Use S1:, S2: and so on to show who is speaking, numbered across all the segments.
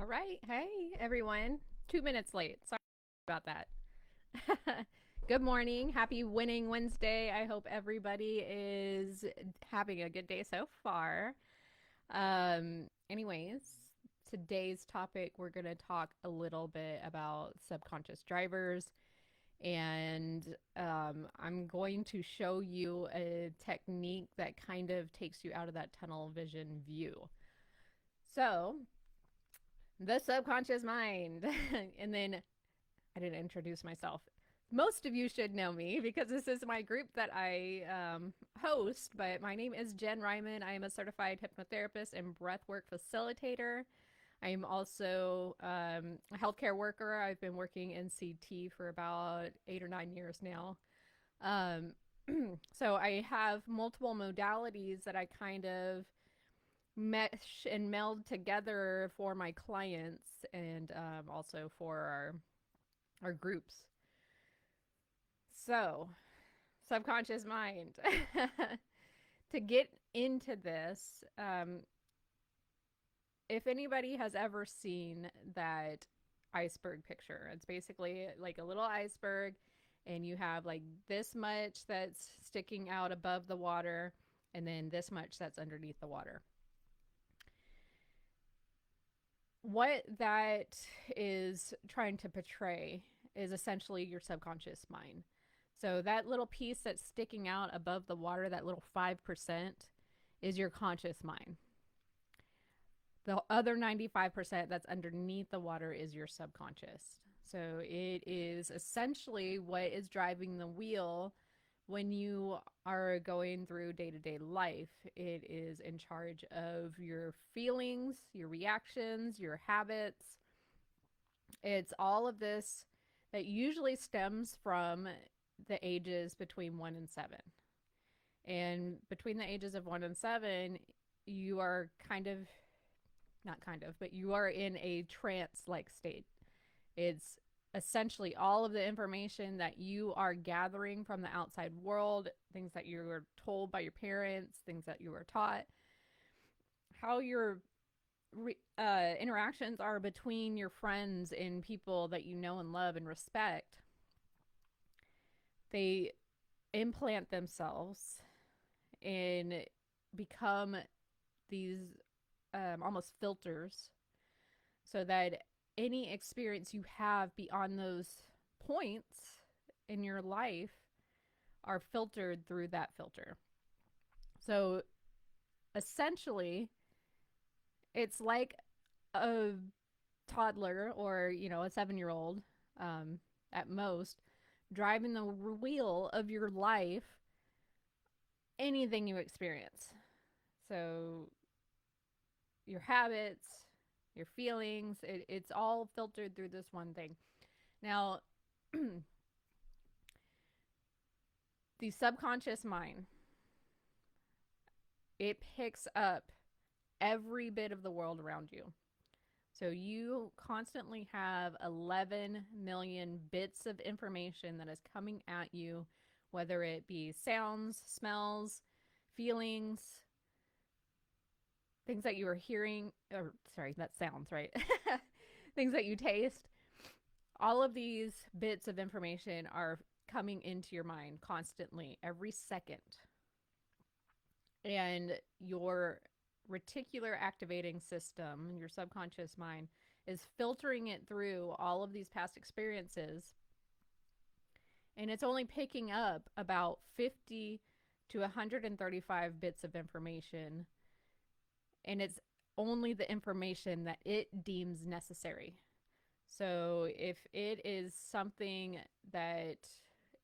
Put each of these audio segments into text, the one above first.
S1: All right. Hey, everyone. 2 minutes late. Sorry about that. Good morning. Happy Winning Wednesday. I hope everybody is having a good day so far. Anyways, today's topic, we're going to talk a little bit about subconscious drivers. And I'm going to show you a technique that kind of takes you out of that tunnel vision view. So, the subconscious mind. And then I didn't introduce myself. Most of you should know me because this is my group that I host, but my name is Jen Ryman. I am a certified hypnotherapist and breathwork facilitator. I am also a healthcare worker. I've been working in CT for about 8 or 9 years now. Um, so I have multiple modalities that I kind of mesh and meld together for my clients and also for our groups. So, subconscious mind. To get into this, if anybody has ever seen that iceberg picture, it's basically like a little iceberg, and you have like this much that's sticking out above the water, and then this much that's underneath the water. What that is trying to portray is essentially your subconscious mind. So that little piece that's sticking out above the water, that little 5%, is your conscious mind. The other 95% that's underneath the water is your subconscious. So it is essentially what is driving the wheel when you are going through day to day life. It is in charge of your feelings, your reactions, your habits. It's all of this that usually stems from the ages between 1 and 7. And between the ages of 1 and 7, you are not kind of, but you are in a trance like state. It's essentially all of the information that you are gathering from the outside world, things that you were told by your parents, things that you were taught, how your interactions are between your friends and people that you know and love and respect. They implant themselves and become these almost filters so that any experience you have beyond those points in your life are filtered through that filter. So essentially, it's like a toddler or, a 7-year-old at most driving the wheel of your life, anything you experience. So your habits, your feelings, it's all filtered through this one thing. Now, the subconscious mind, it picks up every bit of the world around you. So you constantly have 11 million bits of information that is coming at you, whether it be sounds, smells, feelings, things that you are hearing, or sorry, that sounds right. Things that you taste. All of these bits of information are coming into your mind constantly, every second. And your reticular activating system, your subconscious mind, is filtering it through all of these past experiences. And it's only picking up about 50 to 135 bits of information. And it's only the information that it deems necessary. So if it is something that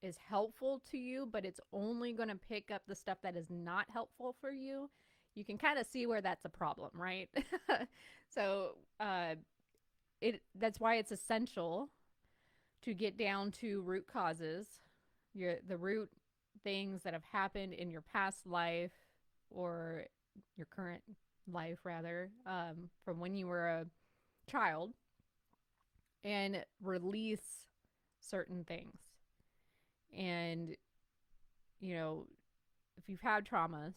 S1: is helpful to you, but it's only going to pick up the stuff that is not helpful for you, you can kind of see where that's a problem, right? So that's why it's essential to get down to root causes, the root things that have happened in your past life or your current life, rather, from when you were a child, and release certain things. And, if you've had traumas,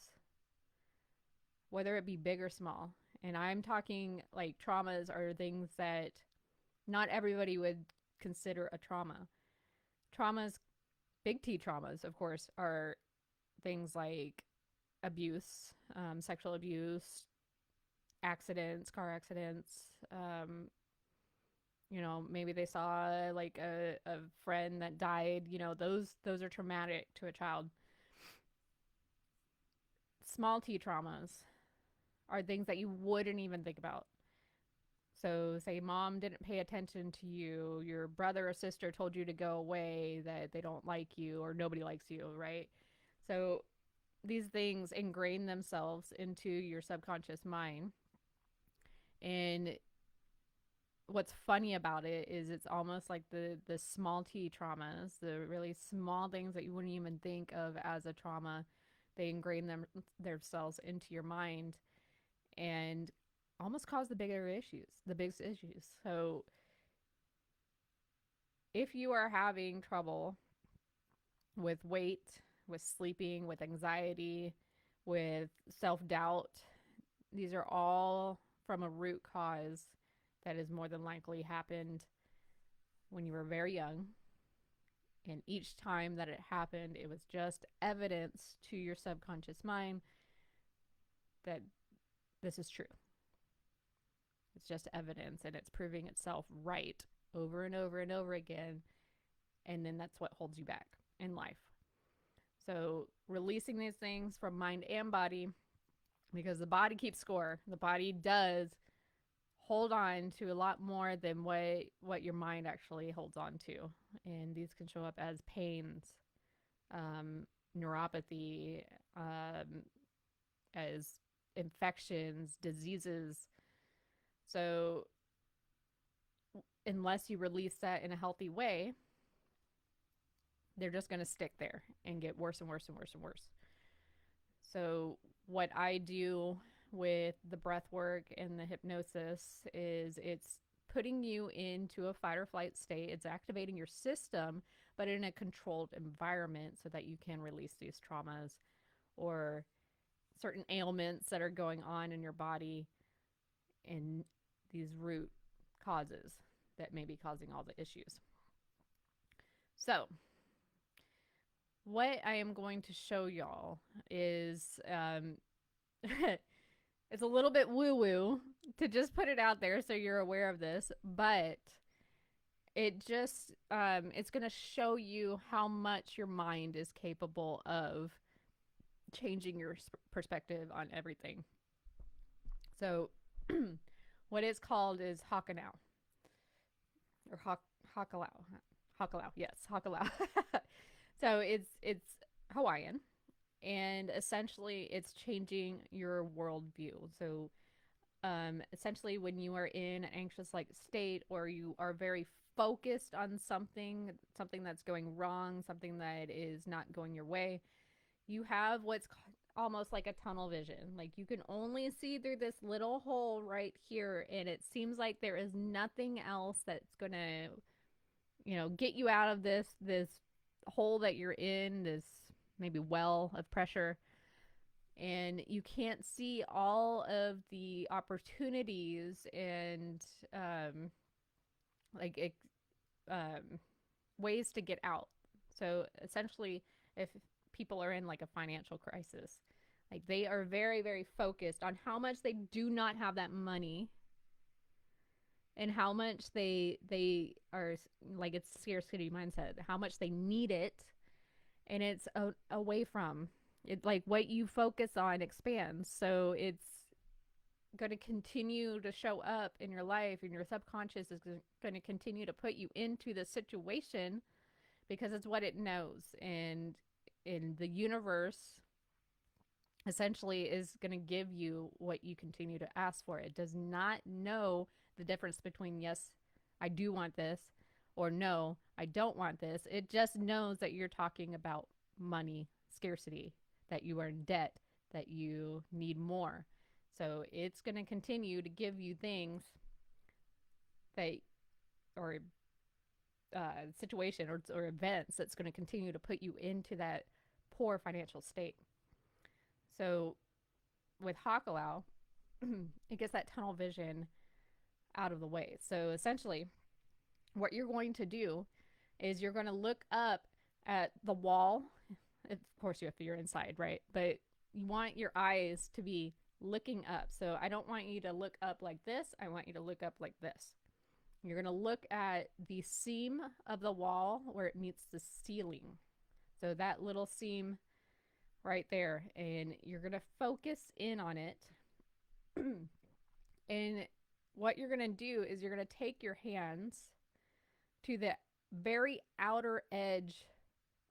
S1: whether it be big or small, And I'm talking like traumas are things that not everybody would consider a trauma. Traumas, big T traumas, of course, are things like abuse, sexual abuse, accidents, car accidents. Maybe they saw like a friend that died. Those are traumatic to a child. Small T traumas are things that you wouldn't even think about. So, say mom didn't pay attention to you, your brother or sister told you to go away, that they don't like you or nobody likes you, right? So, these things ingrain themselves into your subconscious mind. And what's funny about it is it's almost like the small T traumas, the really small things that you wouldn't even think of as a trauma, they ingrain themselves into your mind and almost cause the biggest issues. So if you are having trouble with weight, with sleeping, with anxiety, with self-doubt, these are all from a root cause that is more than likely happened when you were very young. And each time that it happened, it was just evidence to your subconscious mind that this is true. It's just evidence and it's proving itself right over and over and over again. And then that's what holds you back in life. So, releasing these things from mind and body, because the body keeps score. The body does hold on to a lot more than what your mind actually holds on to. And these can show up as pains, neuropathy, as infections, diseases. So, unless you release that in a healthy way, they're just going to stick there and get worse and worse and worse and worse. So, what I do with the breath work and the hypnosis is it's putting you into a fight or flight state. It's activating your system, but in a controlled environment so that you can release these traumas or certain ailments that are going on in your body and these root causes that may be causing all the issues. So, what I am going to show y'all is it's a little bit woo woo to just put it out there so you're aware of this, but it just it's going to show you how much your mind is capable of changing your perspective on everything. So, what it's called is Hakalau or Hakalau. Hakalau, yes, Hakalau. So it's Hawaiian, and essentially it's changing your worldview. So essentially, when you are in an anxious like state, or you are very focused on something that's going wrong, something that is not going your way, you have what's almost like a tunnel vision. Like you can only see through this little hole right here, and it seems like there is nothing else that's gonna, get you out of this hole that you're in, this maybe well of pressure. And you can't see all of the opportunities and like ways to get out. So essentially, if people are in like a financial crisis, like they are very, very focused on how much they do not have that money and how much they are, like, it's scarcity mindset, how much they need it, and it's away from it. Like what you focus on expands, so it's going to continue to show up in your life, and your subconscious is going to continue to put you into the situation because it's what it knows. And in the universe essentially is going to give you what you continue to ask for. It does not know the difference between yes, I do want this, or no, I don't want this. It just knows that you're talking about money, scarcity, that you are in debt, that you need more. So it's going to continue to give you things that, or situation or events that's going to continue to put you into that poor financial state. So with Hakalau, it gets that tunnel vision out of the way. So essentially, what you're going to do is you're going to look up at the wall. Of course, you have to, you're inside, right? But you want your eyes to be looking up. So I don't want you to look up like this. I want you to look up like this. You're going to look at the seam of the wall where it meets the ceiling. So that little seam right there. And you're going to focus in on it. And what you're going to do is you're going to take your hands to the very outer edge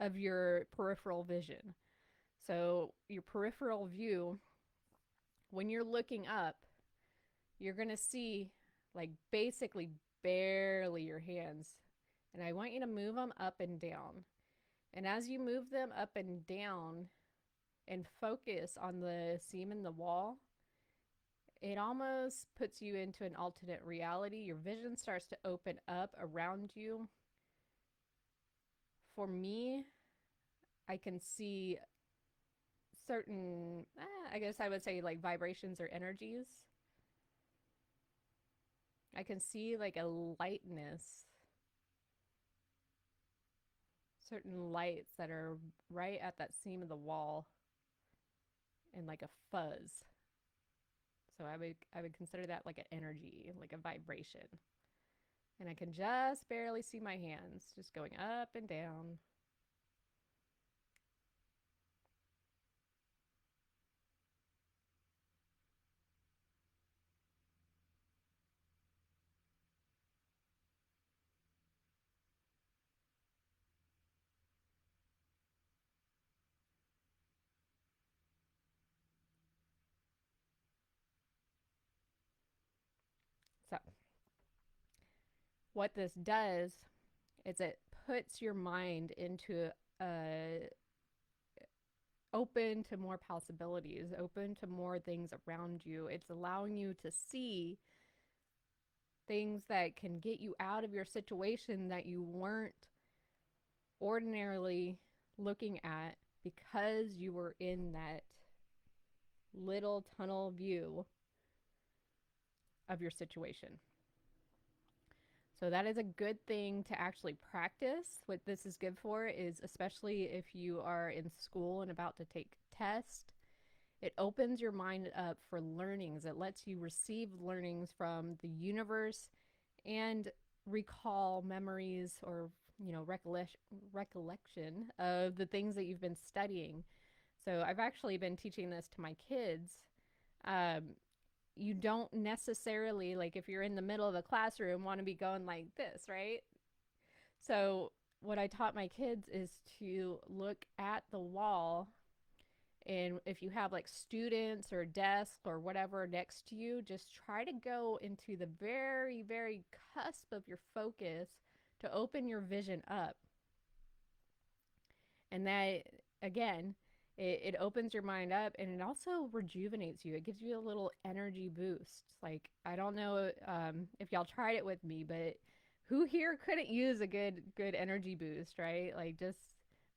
S1: of your peripheral vision. So, your peripheral view, when you're looking up, you're going to see like basically barely your hands. And I want you to move them up and down. And as you move them up and down and focus on the seam in the wall, it almost puts you into an alternate reality. Your vision starts to open up around you. For me, I can see certain, I guess I would say like vibrations or energies. I can see like a lightness, certain lights that are right at that seam of the wall, and like a fuzz. So I would consider that like an energy, like a vibration. And I can just barely see my hands just going up and down. So, what this does is it puts your mind into a open to more possibilities, open to more things around you. It's allowing you to see things that can get you out of your situation that you weren't ordinarily looking at because you were in that little tunnel view of your situation. So that is a good thing to actually practice. What this is good for is especially if you are in school and about to take tests, it opens your mind up for learnings. It lets you receive learnings from the universe and recall memories or recollection of the things that you've been studying. So I've actually been teaching this to my kids. Um, you don't necessarily, like if you're in the middle of the classroom, want to be going like this, right? So what I taught my kids is to look at the wall, and if you have like students or desk or whatever next to you, just try to go into the very, very cusp of your focus to open your vision up. And that, again, it opens your mind up, and it also rejuvenates you. It gives you a little energy boost. Like, I don't know if y'all tried it with me, but who here couldn't use a good energy boost, right? Like just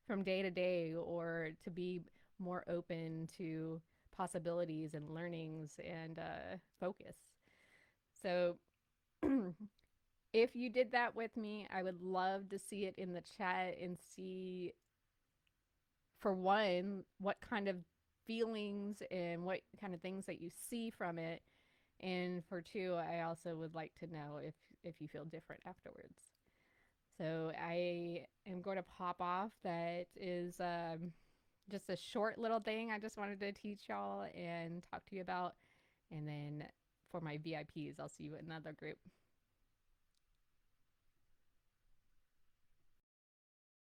S1: from day to day, or to be more open to possibilities and learnings and focus. So if you did that with me, I would love to see it in the chat and see, for one, what kind of feelings and what kind of things that you see from it. And for two, I also would like to know if you feel different afterwards. So I am going to pop off. That is just a short little thing I just wanted to teach y'all and talk to you about. And then for my VIPs, I'll see you in another group.